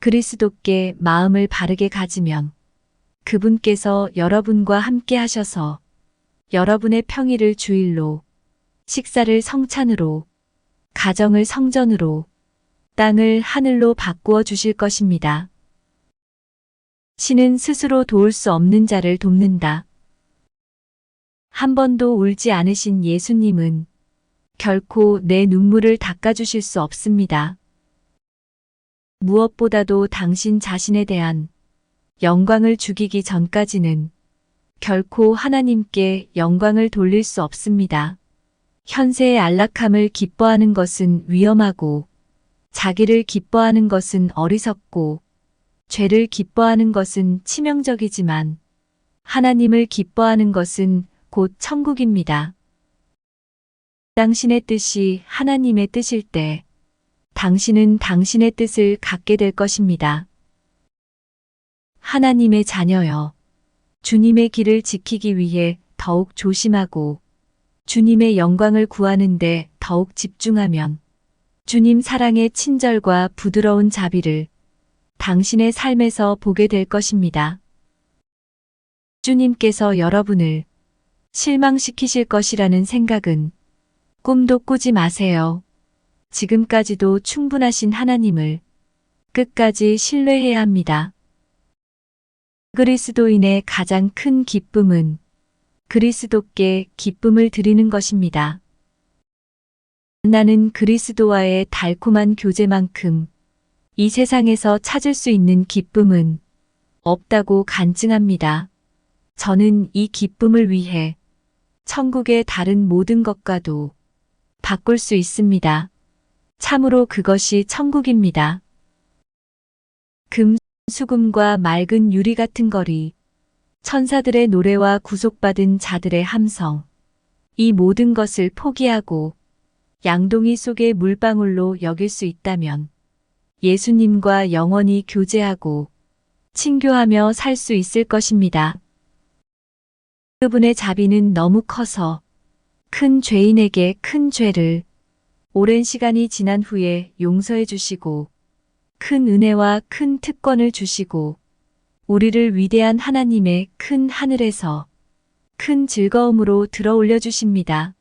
그리스도께 마음을 바르게 가지면 그분께서 여러분과 함께 하셔서 여러분의 평일을 주일로, 식사를 성찬으로, 가정을 성전으로, 땅을 하늘로 바꾸어 주실 것입니다. 신은 스스로 도울 수 없는 자를 돕는다. 한 번도 울지 않으신 예수님은 결코 내 눈물을 닦아주실 수 없습니다. 무엇보다도 당신 자신에 대한 영광을 죽이기 전까지는 결코 하나님께 영광을 돌릴 수 없습니다. 현세의 안락함을 기뻐하는 것은 위험하고, 자기를 기뻐하는 것은 어리석고, 죄를 기뻐하는 것은 치명적이지만, 하나님을 기뻐하는 것은 곧 천국입니다. 당신의 뜻이 하나님의 뜻일 때, 당신은 당신의 뜻을 갖게 될 것입니다. 하나님의 자녀여, 주님의 길을 지키기 위해 더욱 조심하고 주님의 영광을 구하는데 더욱 집중하면 주님 사랑의 친절과 부드러운 자비를 당신의 삶에서 보게 될 것입니다. 주님께서 여러분을 실망시키실 것이라는 생각은 꿈도 꾸지 마세요. 지금까지도 충분하신 하나님을 끝까지 신뢰해야 합니다. 그리스도인의 가장 큰 기쁨은 그리스도께 기쁨을 드리는 것입니다. 나는 그리스도와의 달콤한 교제만큼 이 세상에서 찾을 수 있는 기쁨은 없다고 간증합니다. 저는 이 기쁨을 위해 천국의 다른 모든 것과도 바꿀 수 있습니다. 참으로 그것이 천국입니다. 금, 수금과 맑은 유리 같은 거리, 천사들의 노래와 구속받은 자들의 함성, 이 모든 것을 포기하고 양동이 속의 물방울로 여길 수 있다면 예수님과 영원히 교제하고 친교하며 살 수 있을 것입니다. 그분의 자비는 너무 커서 큰 죄인에게 큰 죄를 오랜 시간이 지난 후에 용서해 주시고 큰 은혜와 큰 특권을 주시고 우리를 위대한 하나님의 큰 하늘에서 큰 즐거움으로 들어올려 주십니다.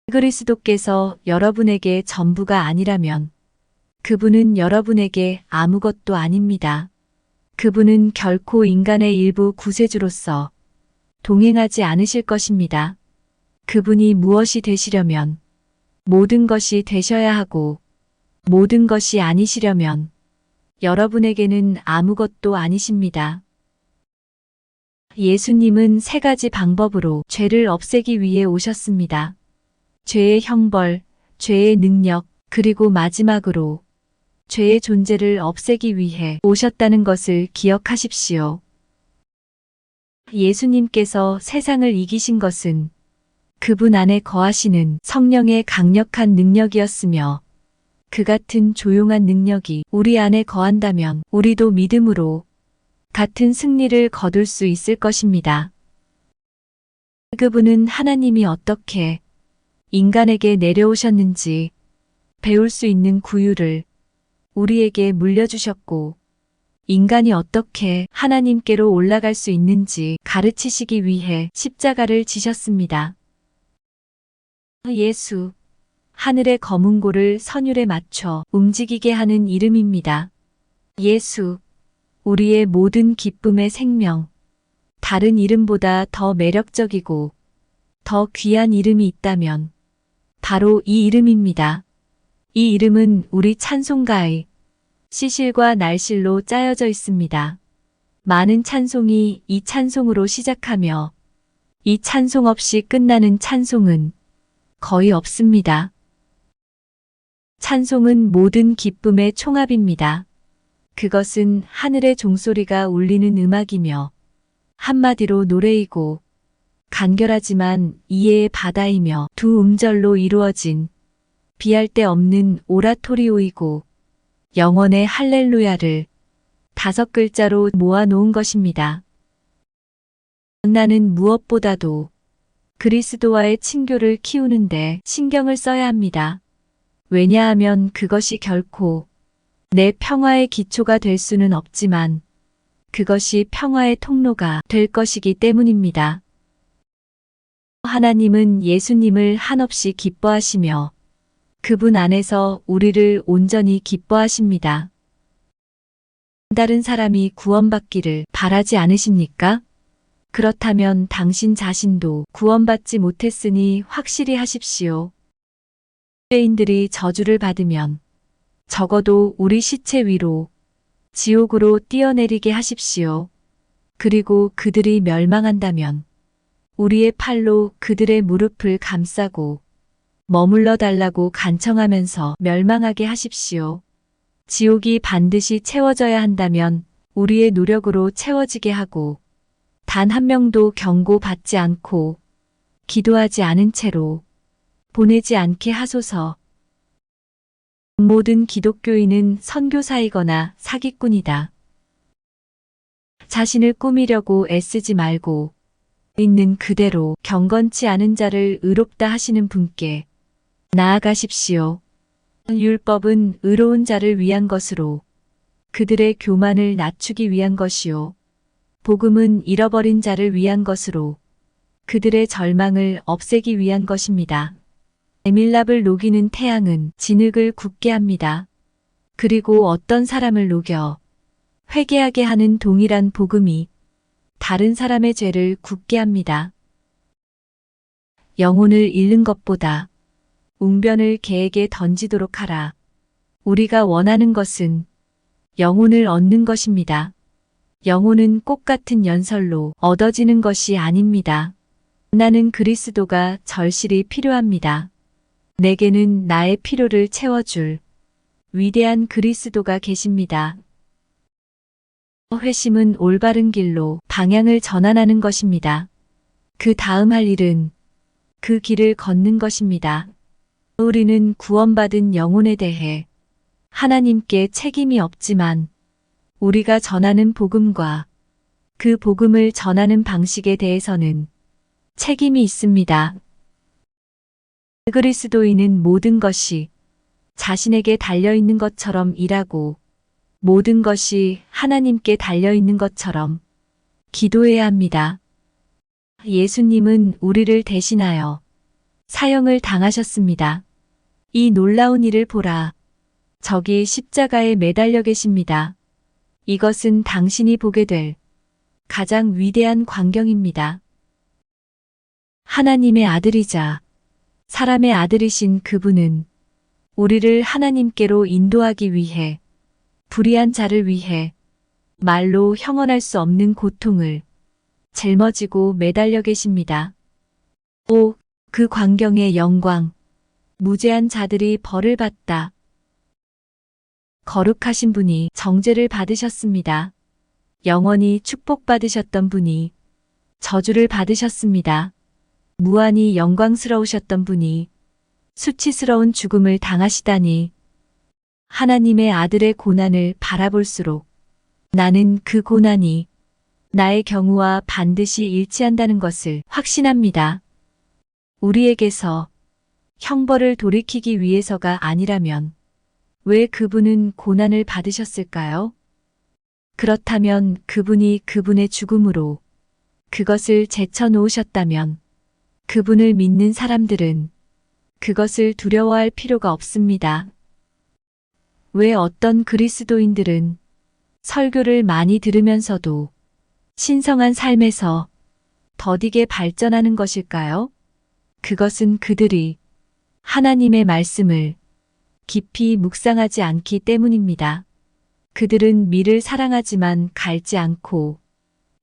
그리스도께서 여러분에게 전부가 아니라면 그분은 여러분에게 아무것도 아닙니다. 그분은 결코 인간의 일부 구세주로서 동행하지 않으실 것입니다. 그분이 무엇이 되시려면 모든 것이 되셔야 하고 모든 것이 아니시려면 여러분에게는 아무것도 아니십니다. 예수님은 세 가지 방법으로 죄를 없애기 위해 오셨습니다. 죄의 형벌, 죄의 능력, 그리고 마지막으로 죄의 존재를 없애기 위해 오셨다는 것을 기억하십시오. 예수님께서 세상을 이기신 것은 그분 안에 거하시는 성령의 강력한 능력이었으며 그 같은 조용한 능력이 우리 안에 거한다면 우리도 믿음으로 같은 승리를 거둘 수 있을 것입니다. 그분은 하나님이 어떻게 인간에게 내려오셨는지 배울 수 있는 구유를 우리에게 물려주셨고 인간이 어떻게 하나님께로 올라갈 수 있는지 가르치시기 위해 십자가를 지셨습니다. 예수, 하늘의 거문고를 선율에 맞춰 움직이게 하는 이름입니다. 예수, 우리의 모든 기쁨의 생명, 다른 이름보다 더 매력적이고 더 귀한 이름이 있다면 바로 이 이름입니다. 이 이름은 우리 찬송가의 시실과 날실로 짜여져 있습니다. 많은 찬송이 이 찬송으로 시작하며 이 찬송 없이 끝나는 찬송은 거의 없습니다. 찬송은 모든 기쁨의 총합입니다. 그것은 하늘의 종소리가 울리는 음악이며 한마디로 노래이고 간결하지만 이해의 바다이며 두 음절로 이루어진 비할 데 없는 오라토리오이고 영원의 할렐루야를 5글자로 모아놓은 것입니다. 나는 무엇보다도 그리스도와의 친교를 키우는데 신경을 써야 합니다. 왜냐하면 그것이 결코 내 평화의 기초가 될 수는 없지만 그것이 평화의 통로가 될 것이기 때문입니다. 하나님은 예수님을 한없이 기뻐하시며 그분 안에서 우리를 온전히 기뻐하십니다. 다른 사람이 구원받기를 바라지 않으십니까? 그렇다면 당신 자신도 구원받지 못했으니 확실히 하십시오. 유대인들이 저주를 받으면 적어도 우리 시체 위로 지옥으로 뛰어내리게 하십시오. 그리고 그들이 멸망한다면 우리의 팔로 그들의 무릎을 감싸고 머물러 달라고 간청하면서 멸망하게 하십시오. 지옥이 반드시 채워져야 한다면 우리의 노력으로 채워지게 하고 단 한 명도 경고받지 않고 기도하지 않은 채로 보내지 않게 하소서. 모든 기독교인은 선교사이거나 사기꾼이다. 자신을 꾸미려고 애쓰지 말고 있는 그대로 경건치 않은 자를 의롭다 하시는 분께 나아가십시오. 율법은 의로운 자를 위한 것으로 그들의 교만을 낮추기 위한 것이요. 복음은 잃어버린 자를 위한 것으로 그들의 절망을 없애기 위한 것입니다. 에밀랍을 녹이는 태양은 진흙을 굳게 합니다. 그리고 어떤 사람을 녹여 회개하게 하는 동일한 복음이 다른 사람의 죄를 굳게 합니다. 영혼을 잃는 것보다 웅변을 개에게 던지도록 하라. 우리가 원하는 것은 영혼을 얻는 것입니다. 영혼은 꽃 같은 연설로 얻어지는 것이 아닙니다. 나는 그리스도가 절실히 필요합니다. 내게는 나의 필요를 채워줄 위대한 그리스도가 계십니다. 회심은 올바른 길로 방향을 전환하는 것입니다. 그 다음 할 일은 그 길을 걷는 것입니다. 우리는 구원받은 영혼에 대해 하나님께 책임이 없지만 우리가 전하는 복음과 그 복음을 전하는 방식에 대해서는 책임이 있습니다. 그리스도인은 모든 것이 자신에게 달려있는 것처럼 일하고 모든 것이 하나님께 달려있는 것처럼 기도해야 합니다. 예수님은 우리를 대신하여 사형을 당하셨습니다. 이 놀라운 일을 보라. 저기 십자가에 매달려 계십니다. 이것은 당신이 보게 될 가장 위대한 광경입니다. 하나님의 아들이자 사람의 아들이신 그분은 우리를 하나님께로 인도하기 위해 불의한 자를 위해 말로 형언할 수 없는 고통을 짊어지고 매달려 계십니다. 오, 그 광경의 영광! 무죄한 자들이 벌을 받다. 거룩하신 분이 정죄를 받으셨습니다. 영원히 축복받으셨던 분이 저주를 받으셨습니다. 무한히 영광스러우셨던 분이 수치스러운 죽음을 당하시다니. 하나님의 아들의 고난을 바라볼수록 나는 그 고난이 나의 경우와 반드시 일치한다는 것을 확신합니다. 우리에게서 형벌을 돌이키기 위해서가 아니라면 왜 그분은 고난을 받으셨을까요? 그렇다면 그분이 그분의 죽음으로 그것을 제쳐놓으셨다면 그분을 믿는 사람들은 그것을 두려워할 필요가 없습니다. 왜 어떤 그리스도인들은 설교를 많이 들으면서도 신성한 삶에서 더디게 발전하는 것일까요? 그것은 그들이 하나님의 말씀을 깊이 묵상하지 않기 때문입니다. 그들은 밀을 사랑하지만 갈지 않고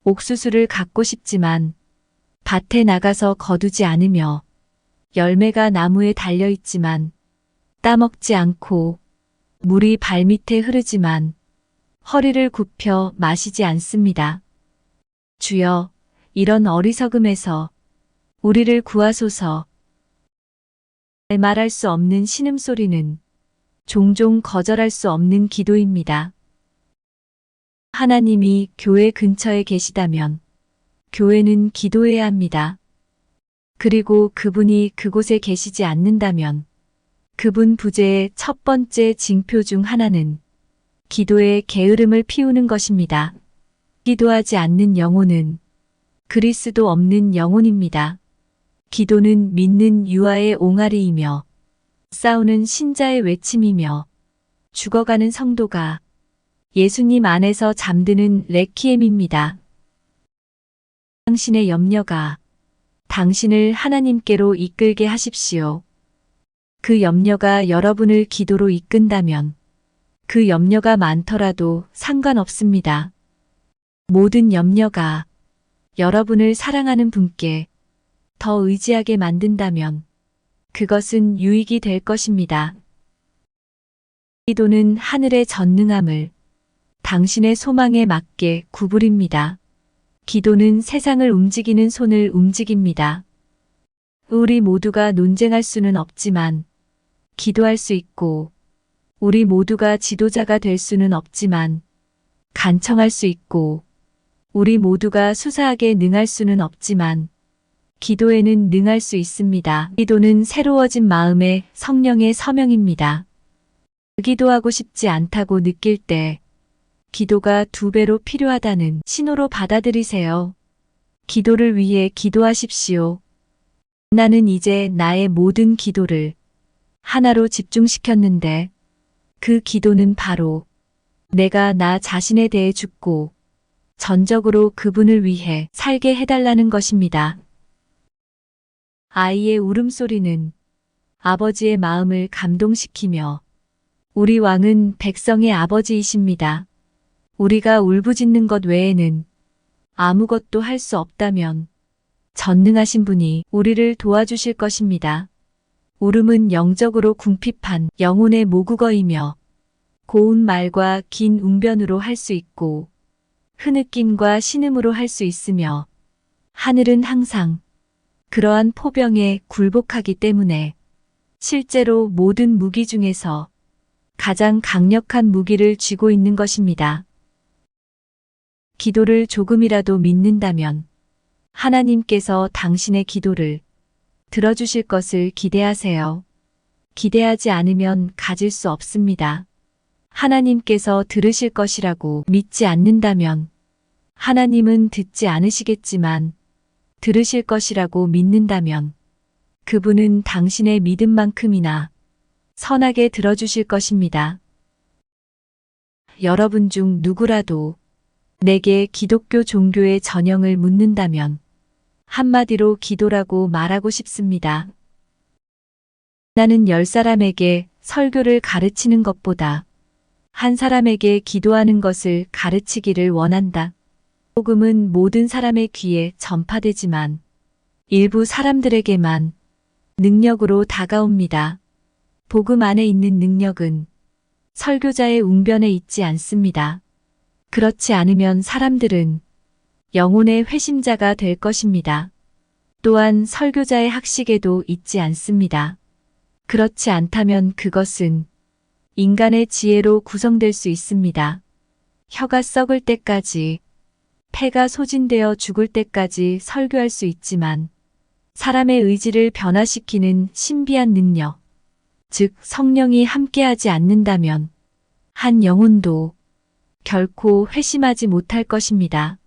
옥수수를 갖고 싶지만 밭에 나가서 거두지 않으며 열매가 나무에 달려있지만 따먹지 않고 물이 발밑에 흐르지만 허리를 굽혀 마시지 않습니다. 주여, 이런 어리석음에서 우리를 구하소서. 말할 수 없는 신음소리는 종종 거절할 수 없는 기도입니다. 하나님이 교회 근처에 계시다면 교회는 기도해야 합니다. 그리고 그분이 그곳에 계시지 않는다면 그분 부재의 첫 번째 징표 중 하나는 기도에 게으름을 피우는 것입니다. 기도하지 않는 영혼은 그리스도 없는 영혼입니다. 기도는 믿는 유아의 옹알이이며 싸우는 신자의 외침이며 죽어가는 성도가 예수님 안에서 잠드는 레퀴엠입니다. 당신의 염려가 당신을 하나님께로 이끌게 하십시오. 그 염려가 여러분을 기도로 이끈다면 그 염려가 많더라도 상관없습니다. 모든 염려가 여러분을 사랑하는 분께 더 의지하게 만든다면 그것은 유익이 될 것입니다. 기도는 하늘의 전능함을 당신의 소망에 맞게 구부립니다. 기도는 세상을 움직이는 손을 움직입니다. 우리 모두가 논쟁할 수는 없지만 기도할 수 있고 우리 모두가 지도자가 될 수는 없지만 간청할 수 있고 우리 모두가 수사하게 능할 수는 없지만 기도에는 능할 수 있습니다. 기도는 새로워진 마음의 성령의 서명입니다. 기도하고 싶지 않다고 느낄 때 기도가 2배로 필요하다는 신호로 받아들이세요. 기도를 위해 기도하십시오. 나는 이제 나의 모든 기도를 하나로 집중시켰는데 그 기도는 바로 내가 나 자신에 대해 죽고 전적으로 그분을 위해 살게 해달라는 것입니다. 아이의 울음소리는 아버지의 마음을 감동시키며 우리 왕은 백성의 아버지이십니다. 우리가 울부짖는 것 외에는 아무것도 할 수 없다면 전능하신 분이 우리를 도와주실 것입니다. 울음은 영적으로 궁핍한 영혼의 모국어이며 고운 말과 긴 웅변으로 할 수 있고 흐느낌과 신음으로 할 수 있으며 하늘은 항상 그러한 포병에 굴복하기 때문에 실제로 모든 무기 중에서 가장 강력한 무기를 쥐고 있는 것입니다. 기도를 조금이라도 믿는다면 하나님께서 당신의 기도를 들어주실 것을 기대하세요. 기대하지 않으면 가질 수 없습니다. 하나님께서 들으실 것이라고 믿지 않는다면 하나님은 듣지 않으시겠지만 들으실 것이라고 믿는다면 그분은 당신의 믿음만큼이나 선하게 들어주실 것입니다. 여러분 중 누구라도 내게 기독교 종교의 전형을 묻는다면 한마디로 기도라고 말하고 싶습니다. 나는 10사람에게 설교를 가르치는 것보다 한 사람에게 기도하는 것을 가르치기를 원한다. 복음은 모든 사람의 귀에 전파되지만 일부 사람들에게만 능력으로 다가옵니다. 복음 안에 있는 능력은 설교자의 웅변에 있지 않습니다. 그렇지 않으면 사람들은 영혼의 회심자가 될 것입니다. 또한 설교자의 학식에도 있지 않습니다. 그렇지 않다면 그것은 인간의 지혜로 구성될 수 있습니다. 혀가 썩을 때까지, 폐가 소진되어 죽을 때까지 설교할 수 있지만 사람의 의지를 변화시키는 신비한 능력, 즉 성령이 함께하지 않는다면 한 영혼도 결코 회심하지 못할 것입니다.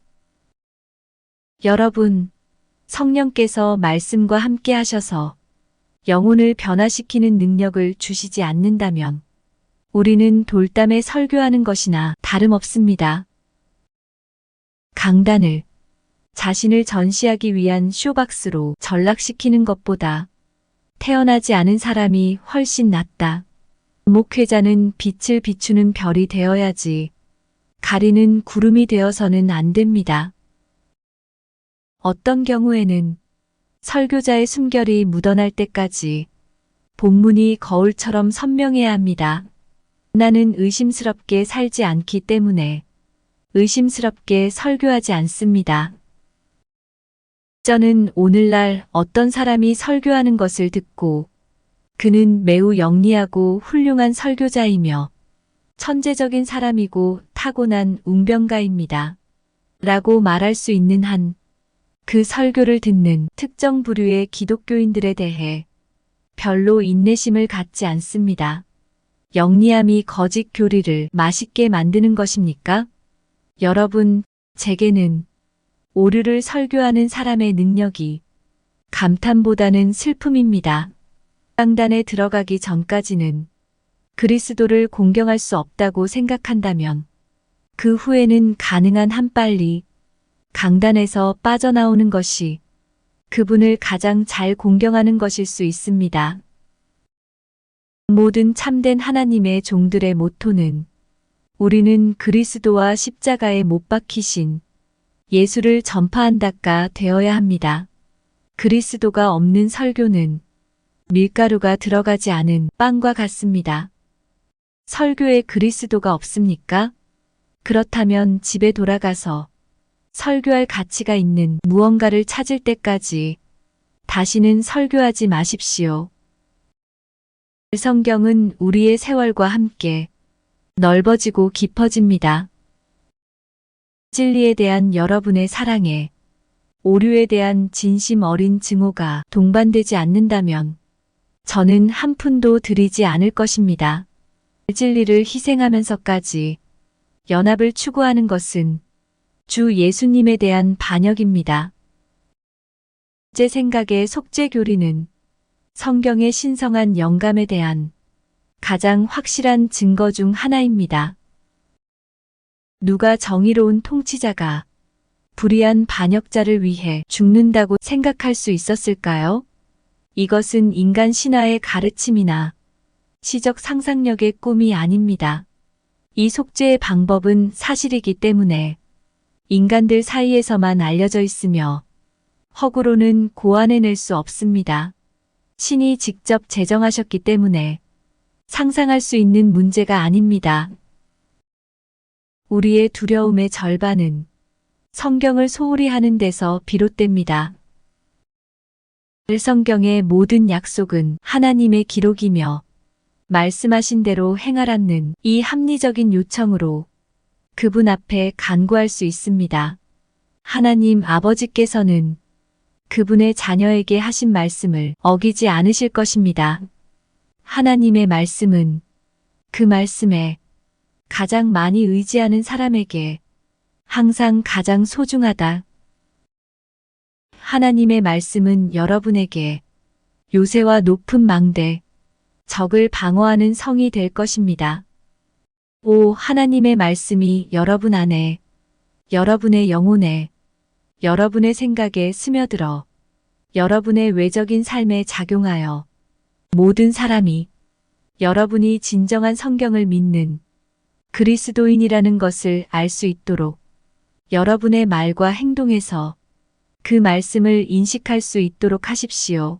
여러분, 성령께서 말씀과 함께 하셔서 영혼을 변화시키는 능력을 주시지 않는다면 우리는 돌담에 설교하는 것이나 다름없습니다. 강단을 자신을 전시하기 위한 쇼박스로 전락시키는 것보다 태어나지 않은 사람이 훨씬 낫다. 목회자는 빛을 비추는 별이 되어야지 가리는 구름이 되어서는 안 됩니다. 어떤 경우에는 설교자의 숨결이 묻어날 때까지 본문이 거울처럼 선명해야 합니다. 나는 의심스럽게 살지 않기 때문에 의심스럽게 설교하지 않습니다. 저는 오늘날 어떤 사람이 설교하는 것을 듣고 그는 매우 영리하고 훌륭한 설교자이며 천재적인 사람이고 타고난 웅변가입니다. 라고 말할 수 있는 한 그 설교를 듣는 특정 부류의 기독교인들에 대해 별로 인내심을 갖지 않습니다. 영리함이 거짓 교리를 맛있게 만드는 것입니까? 여러분, 제게는 오류를 설교하는 사람의 능력이 감탄보다는 슬픔입니다. 강단에 들어가기 전까지는 그리스도를 공경할 수 없다고 생각한다면 그 후에는 가능한 한 빨리 강단에서 빠져나오는 것이 그분을 가장 잘 공경하는 것일 수 있습니다. 모든 참된 하나님의 종들의 모토는 우리는 그리스도와 십자가에 못 박히신 예수를 전파한다가 되어야 합니다. 그리스도가 없는 설교는 밀가루가 들어가지 않은 빵과 같습니다. 설교에 그리스도가 없습니까? 그렇다면 집에 돌아가서 설교할 가치가 있는 무언가를 찾을 때까지 다시는 설교하지 마십시오. 성경은 우리의 세월과 함께 넓어지고 깊어집니다. 진리에 대한 여러분의 사랑에 오류에 대한 진심 어린 증오가 동반되지 않는다면 저는 한 푼도 드리지 않을 것입니다. 진리를 희생하면서까지 연합을 추구하는 것은 주 예수님에 대한 반역입니다. 제 생각에 속죄교리는 성경의 신성한 영감에 대한 가장 확실한 증거 중 하나입니다. 누가 정의로운 통치자가 불의한 반역자를 위해 죽는다고 생각할 수 있었을까요? 이것은 인간 신화의 가르침이나 시적 상상력의 꿈이 아닙니다. 이 속죄의 방법은 사실이기 때문에 인간들 사이에서만 알려져 있으며 허구로는 고안해낼 수 없습니다. 신이 직접 제정하셨기 때문에 상상할 수 있는 문제가 아닙니다. 우리의 두려움의 절반은 성경을 소홀히 하는 데서 비롯됩니다. 성경의 모든 약속은 하나님의 기록이며 말씀하신 대로 행하라는 이 합리적인 요청으로 그분 앞에 간구할 수 있습니다. 하나님 아버지께서는 그분의 자녀에게 하신 말씀을 어기지 않으실 것입니다. 하나님의 말씀은 그 말씀에 가장 많이 의지하는 사람에게 항상 가장 소중하다. 하나님의 말씀은 여러분에게 요새와 높은 망대, 적을 방어하는 성이 될 것입니다. 오, 하나님의 말씀이 여러분 안에, 여러분의 영혼에, 여러분의 생각에 스며들어 여러분의 외적인 삶에 작용하여 모든 사람이 여러분이 진정한 성경을 믿는 그리스도인이라는 것을 알 수 있도록 여러분의 말과 행동에서 그 말씀을 인식할 수 있도록 하십시오.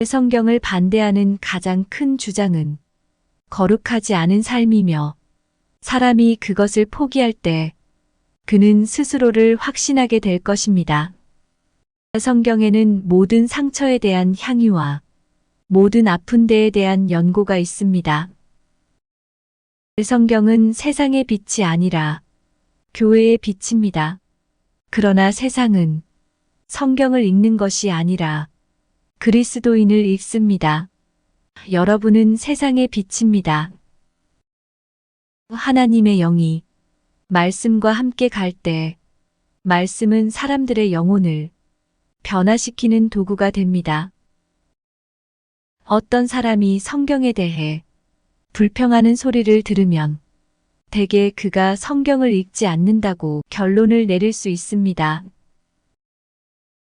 성경을 반대하는 가장 큰 주장은 거룩하지 않은 삶이며 사람이 그것을 포기할 때 그는 스스로를 확신하게 될 것입니다. 성경에는 모든 상처에 대한 향유와 모든 아픈 데에 대한 연고가 있습니다. 성경은 세상의 빛이 아니라 교회의 빛입니다. 그러나 세상은 성경을 읽는 것이 아니라 그리스도인을 읽습니다. 여러분은 세상의 빛입니다. 하나님의 영이 말씀과 함께 갈 때 말씀은 사람들의 영혼을 변화시키는 도구가 됩니다. 어떤 사람이 성경에 대해 불평하는 소리를 들으면 대개 그가 성경을 읽지 않는다고 결론을 내릴 수 있습니다.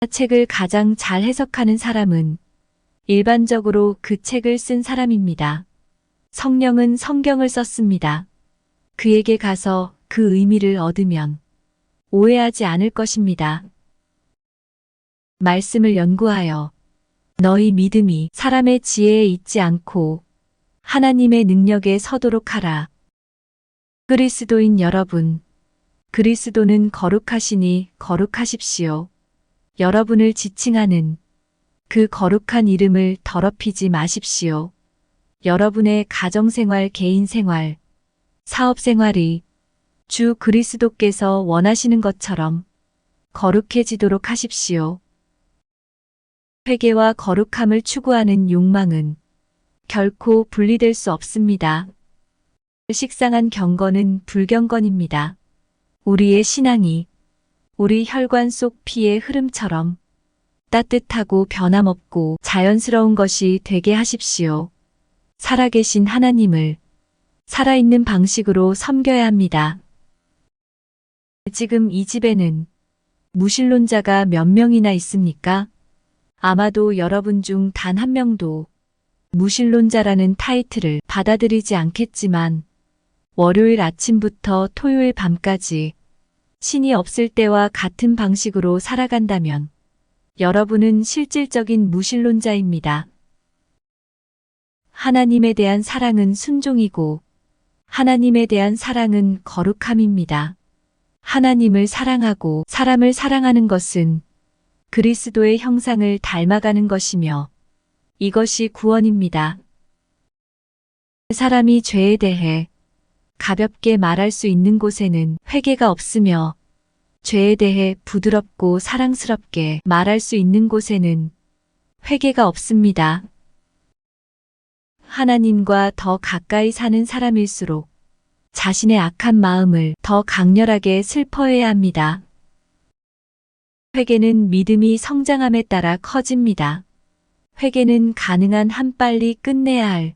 책을 가장 잘 해석하는 사람은 일반적으로 그 책을 쓴 사람입니다. 성령은 성경을 썼습니다. 그에게 가서 그 의미를 얻으면 오해하지 않을 것입니다. 말씀을 연구하여 너희 믿음이 사람의 지혜에 있지 않고 하나님의 능력에 서도록 하라. 그리스도인 여러분, 그리스도는 거룩하시니 거룩하십시오. 여러분을 지칭하는 그 거룩한 이름을 더럽히지 마십시오. 여러분의 가정생활, 개인생활, 사업생활이 주 그리스도께서 원하시는 것처럼 거룩해지도록 하십시오. 회개와 거룩함을 추구하는 욕망은 결코 분리될 수 없습니다. 식상한 경건은 불경건입니다. 우리의 신앙이 우리 혈관 속 피의 흐름처럼 따뜻하고 변함없고 자연스러운 것이 되게 하십시오. 살아계신 하나님을 살아있는 방식으로 섬겨야 합니다. 지금 이 집에는 무신론자가 몇 명이나 있습니까? 아마도 여러분 중 단 한 명도 무신론자라는 타이틀을 받아들이지 않겠지만 월요일 아침부터 토요일 밤까지 신이 없을 때와 같은 방식으로 살아간다면 여러분은 실질적인 무신론자입니다. 하나님에 대한 사랑은 순종이고 하나님에 대한 사랑은 거룩함입니다. 하나님을 사랑하고 사람을 사랑하는 것은 그리스도의 형상을 닮아가는 것이며 이것이 구원입니다. 사람이 죄에 대해 가볍게 말할 수 있는 곳에는 회개가 없으며 죄에 대해 부드럽고 사랑스럽게 말할 수 있는 곳에는 회개가 없습니다. 하나님과 더 가까이 사는 사람일수록 자신의 악한 마음을 더 강렬하게 슬퍼해야 합니다. 회개는 믿음이 성장함에 따라 커집니다. 회개는 가능한 한 빨리 끝내야 할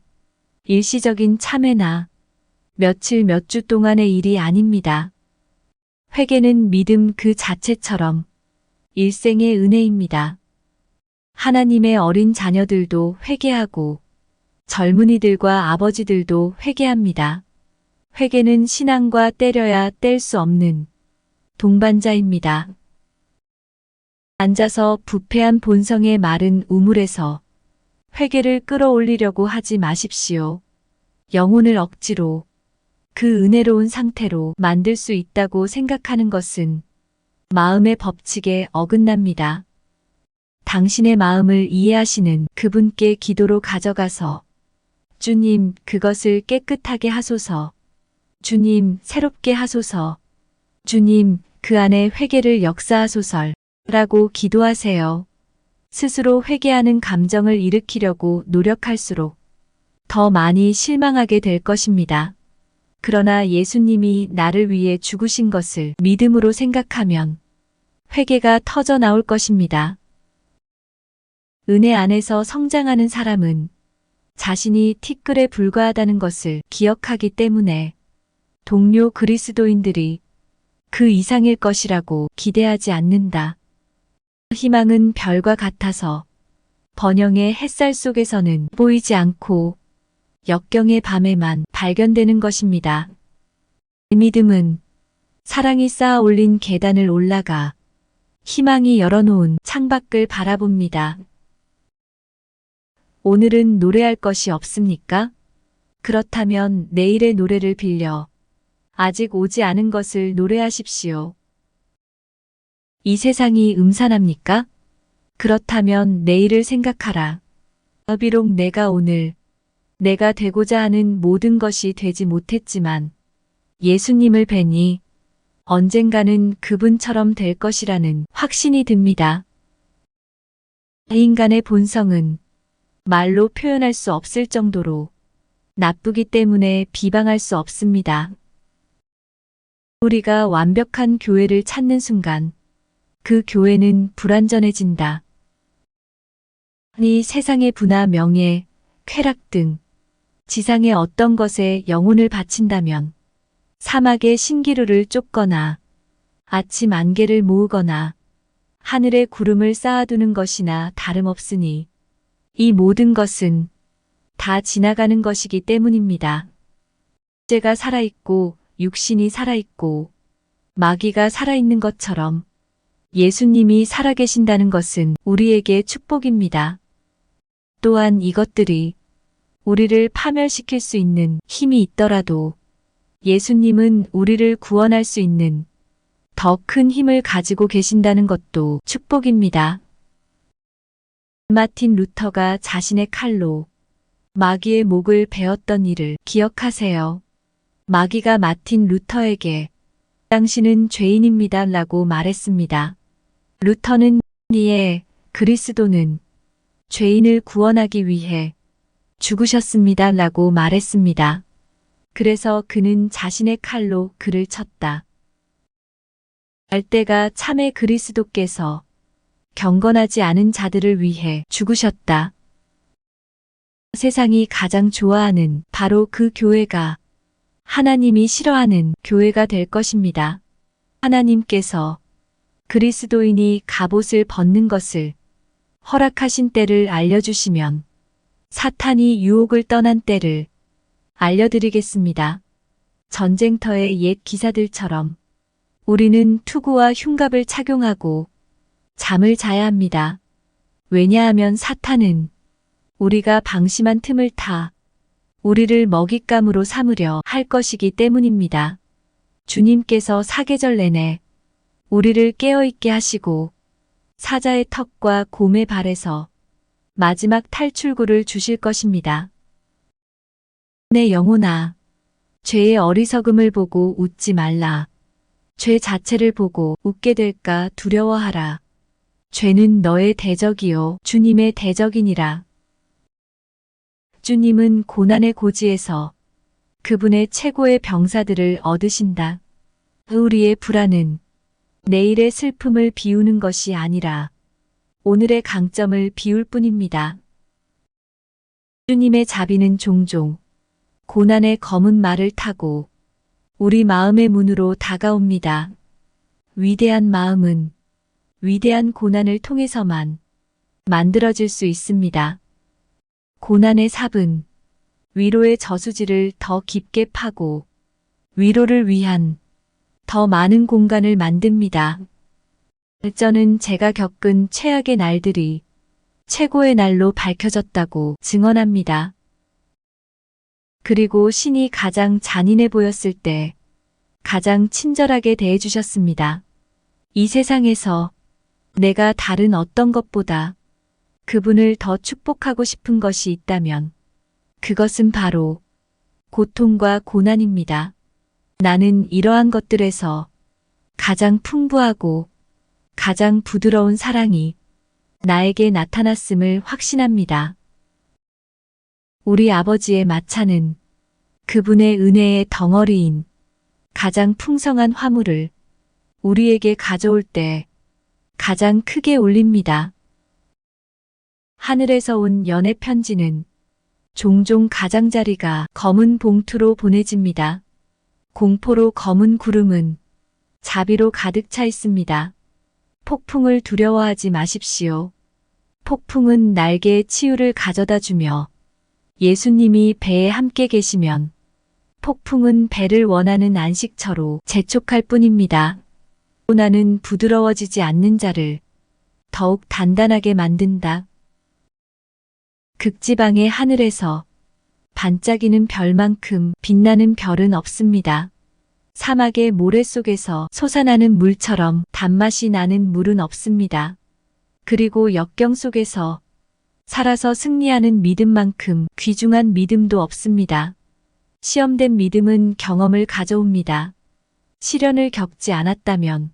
일시적인 참회나 며칠 몇 주 동안의 일이 아닙니다. 회개는 믿음 그 자체처럼 일생의 은혜입니다. 하나님의 어린 자녀들도 회개하고 젊은이들과 아버지들도 회개합니다. 회개는 신앙과 때려야 뗄 수 없는 동반자입니다. 앉아서 부패한 본성의 마른 우물에서 회개를 끌어올리려고 하지 마십시오. 영혼을 억지로 그 은혜로운 상태로 만들 수 있다고 생각하는 것은 마음의 법칙에 어긋납니다. 당신의 마음을 이해하시는 그분께 기도로 가져가서 주님, 그것을 깨끗하게 하소서. 주님, 새롭게 하소서. 주님, 그 안에 회개를 역사하소서. 라고 기도하세요. 스스로 회개하는 감정을 일으키려고 노력할수록 더 많이 실망하게 될 것입니다. 그러나 예수님이 나를 위해 죽으신 것을 믿음으로 생각하면 회개가 터져 나올 것입니다. 은혜 안에서 성장하는 사람은 자신이 티끌에 불과하다는 것을 기억하기 때문에 동료 그리스도인들이 그 이상일 것이라고 기대하지 않는다. 희망은 별과 같아서 번영의 햇살 속에서는 보이지 않고 역경의 밤에만 발견되는 것입니다. 믿음은 사랑이 쌓아 올린 계단을 올라가 희망이 열어놓은 창밖을 바라봅니다. 오늘은 노래할 것이 없습니까? 그렇다면 내일의 노래를 빌려 아직 오지 않은 것을 노래하십시오. 이 세상이 음산합니까? 그렇다면 내일을 생각하라. 비록 내가 오늘 내가 되고자 하는 모든 것이 되지 못했지만 예수님을 뵈니 언젠가는 그분처럼 될 것이라는 확신이 듭니다. 인간의 본성은 말로 표현할 수 없을 정도로 나쁘기 때문에 비방할 수 없습니다. 우리가 완벽한 교회를 찾는 순간 그 교회는 불완전해진다. 이 세상의 부나 명예, 쾌락 등 지상의 어떤 것에 영혼을 바친다면 사막의 신기루를 쫓거나 아침 안개를 모으거나 하늘의 구름을 쌓아두는 것이나 다름없으니 이 모든 것은 다 지나가는 것이기 때문입니다. 죄가 살아있고 육신이 살아있고 마귀가 살아있는 것처럼 예수님이 살아계신다는 것은 우리에게 축복입니다. 또한 이것들이 우리를 파멸시킬 수 있는 힘이 있더라도 예수님은 우리를 구원할 수 있는 더 큰 힘을 가지고 계신다는 것도 축복입니다. 마틴 루터가 자신의 칼로 마귀의 목을 베었던 일을 기억하세요. 마귀가 마틴 루터에게 당신은 죄인입니다 라고 말했습니다. 루터는 예, 그리스도는 죄인을 구원하기 위해 죽으셨습니다. 라고 말했습니다. 그래서 그는 자신의 칼로 그를 쳤다. 알 때가 참에 그리스도께서 경건하지 않은 자들을 위해 죽으셨다. 세상이 가장 좋아하는 바로 그 교회가 하나님이 싫어하는 교회가 될 것입니다. 하나님께서 그리스도인이 갑옷을 벗는 것을 허락하신 때를 알려주시면 사탄이 유혹을 떠난 때를 알려드리겠습니다. 전쟁터의 옛 기사들처럼 우리는 투구와 흉갑을 착용하고 잠을 자야 합니다. 왜냐하면 사탄은 우리가 방심한 틈을 타 우리를 먹잇감으로 삼으려 할 것이기 때문입니다. 주님께서 사계절 내내 우리를 깨어있게 하시고 사자의 턱과 곰의 발에서 마지막 탈출구를 주실 것입니다. 내 영혼아, 죄의 어리석음을 보고 웃지 말라. 죄 자체를 보고 웃게 될까 두려워하라. 죄는 너의 대적이요 주님의 대적이니라. 주님은 고난의 고지에서 그분의 최고의 병사들을 얻으신다. 우리의 불안은 내일의 슬픔을 비우는 것이 아니라 오늘의 강점을 비울 뿐입니다. 주님의 자비는 종종 고난의 검은 말을 타고 우리 마음의 문으로 다가옵니다. 위대한 마음은 위대한 고난을 통해서만 만들어질 수 있습니다. 고난의 삽은 위로의 저수지를 더 깊게 파고 위로를 위한 더 많은 공간을 만듭니다. 저는 제가 겪은 최악의 날들이 최고의 날로 밝혀졌다고 증언합니다. 그리고 신이 가장 잔인해 보였을 때 가장 친절하게 대해주셨습니다. 이 세상에서 내가 다른 어떤 것보다 그분을 더 축복하고 싶은 것이 있다면 그것은 바로 고통과 고난입니다. 나는 이러한 것들에서 가장 풍부하고 가장 부드러운 사랑이 나에게 나타났음을 확신합니다. 우리 아버지의 마차는 그분의 은혜의 덩어리인 가장 풍성한 화물을 우리에게 가져올 때 가장 크게 울립니다. 하늘에서 온 연애 편지는 종종 가장자리가 검은 봉투로 보내집니다. 공포로 검은 구름은 자비로 가득 차 있습니다. 폭풍을 두려워하지 마십시오. 폭풍은 날개의 치유를 가져다 주며 예수님이 배에 함께 계시면 폭풍은 배를 원하는 안식처로 재촉할 뿐입니다. 고난은 부드러워지지 않는 자를 더욱 단단하게 만든다. 극지방의 하늘에서 반짝이는 별만큼 빛나는 별은 없습니다. 사막의 모래 속에서 솟아나는 물처럼 단맛이 나는 물은 없습니다. 그리고 역경 속에서 살아서 승리하는 믿음만큼 귀중한 믿음도 없습니다. 시험된 믿음은 경험을 가져옵니다. 시련을 겪지 않았다면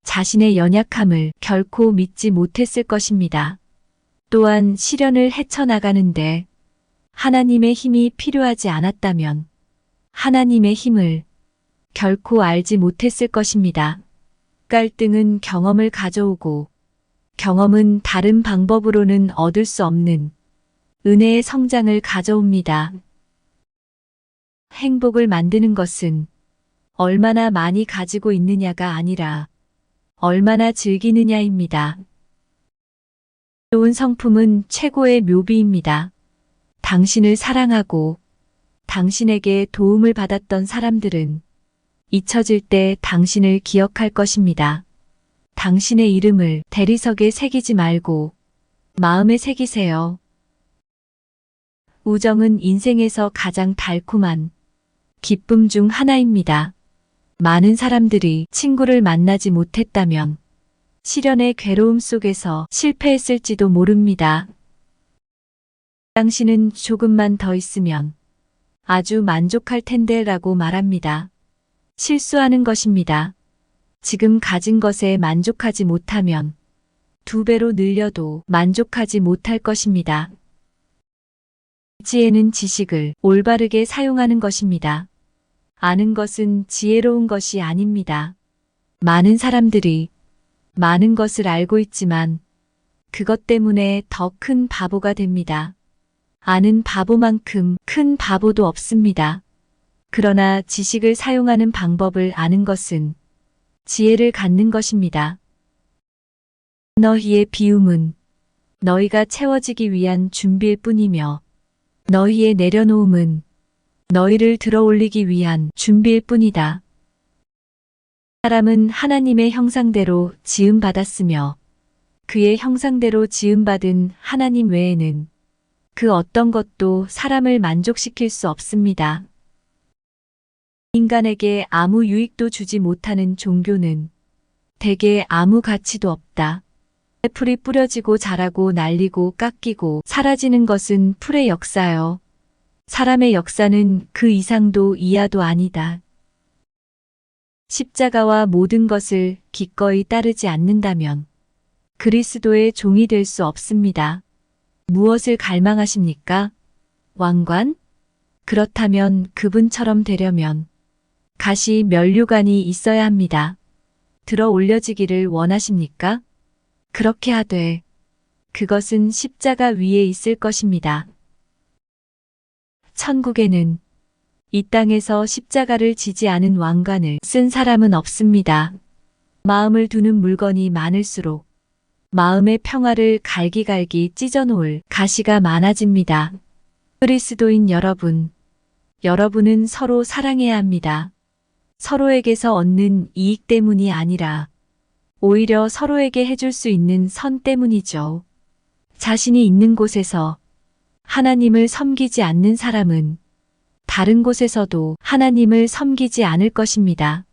자신의 연약함을 결코 믿지 못했을 것입니다. 또한 시련을 헤쳐나가는데 하나님의 힘이 필요하지 않았다면 하나님의 힘을 결코 알지 못했을 것입니다. 갈등은 경험을 가져오고 경험은 다른 방법으로는 얻을 수 없는 은혜의 성장을 가져옵니다. 행복을 만드는 것은 얼마나 많이 가지고 있느냐가 아니라 얼마나 즐기느냐입니다. 좋은 성품은 최고의 묘비입니다. 당신을 사랑하고 당신에게 도움을 받았던 사람들은 잊혀질 때 당신을 기억할 것입니다. 당신의 이름을 대리석에 새기지 말고 마음에 새기세요. 우정은 인생에서 가장 달콤한 기쁨 중 하나입니다. 많은 사람들이 친구를 만나지 못했다면 시련의 괴로움 속에서 실패했을지도 모릅니다. 당신은 조금만 더 있으면 아주 만족할 텐데 라고 말합니다. 실수하는 것입니다. 지금 가진 것에 만족하지 못하면 2배로 늘려도 만족하지 못할 것입니다. 지혜는 지식을 올바르게 사용하는 것입니다. 아는 것은 지혜로운 것이 아닙니다. 많은 사람들이 많은 것을 알고 있지만 그것 때문에 더 큰 바보가 됩니다. 아는 바보만큼 큰 바보도 없습니다. 그러나 지식을 사용하는 방법을 아는 것은 지혜를 갖는 것입니다. 너희의 비움은 너희가 채워지기 위한 준비일 뿐이며 너희의 내려놓음은 너희를 들어올리기 위한 준비일 뿐이다. 사람은 하나님의 형상대로 지음받았으며 그의 형상대로 지음받은 하나님 외에는 그 어떤 것도 사람을 만족시킬 수 없습니다. 인간에게 아무 유익도 주지 못하는 종교는 대개 아무 가치도 없다. 풀이 뿌려지고 자라고 날리고 깎이고 사라지는 것은 풀의 역사요. 사람의 역사는 그 이상도 이하도 아니다. 십자가와 모든 것을 기꺼이 따르지 않는다면 그리스도의 종이 될 수 없습니다. 무엇을 갈망하십니까? 왕관? 그렇다면 그분처럼 되려면 가시 면류관이 있어야 합니다. 들어 올려지기를 원하십니까? 그렇게 하되 그것은 십자가 위에 있을 것입니다. 천국에는 이 땅에서 십자가를 지지 않은 왕관을 쓴 사람은 없습니다. 마음을 두는 물건이 많을수록 마음의 평화를 갈기갈기 찢어놓을 가시가 많아집니다. 그리스도인 여러분, 여러분은 서로 사랑해야 합니다. 서로에게서 얻는 이익 때문이 아니라 오히려 서로에게 해줄 수 있는 선 때문이죠. 자신이 있는 곳에서 하나님을 섬기지 않는 사람은 다른 곳에서도 하나님을 섬기지 않을 것입니다.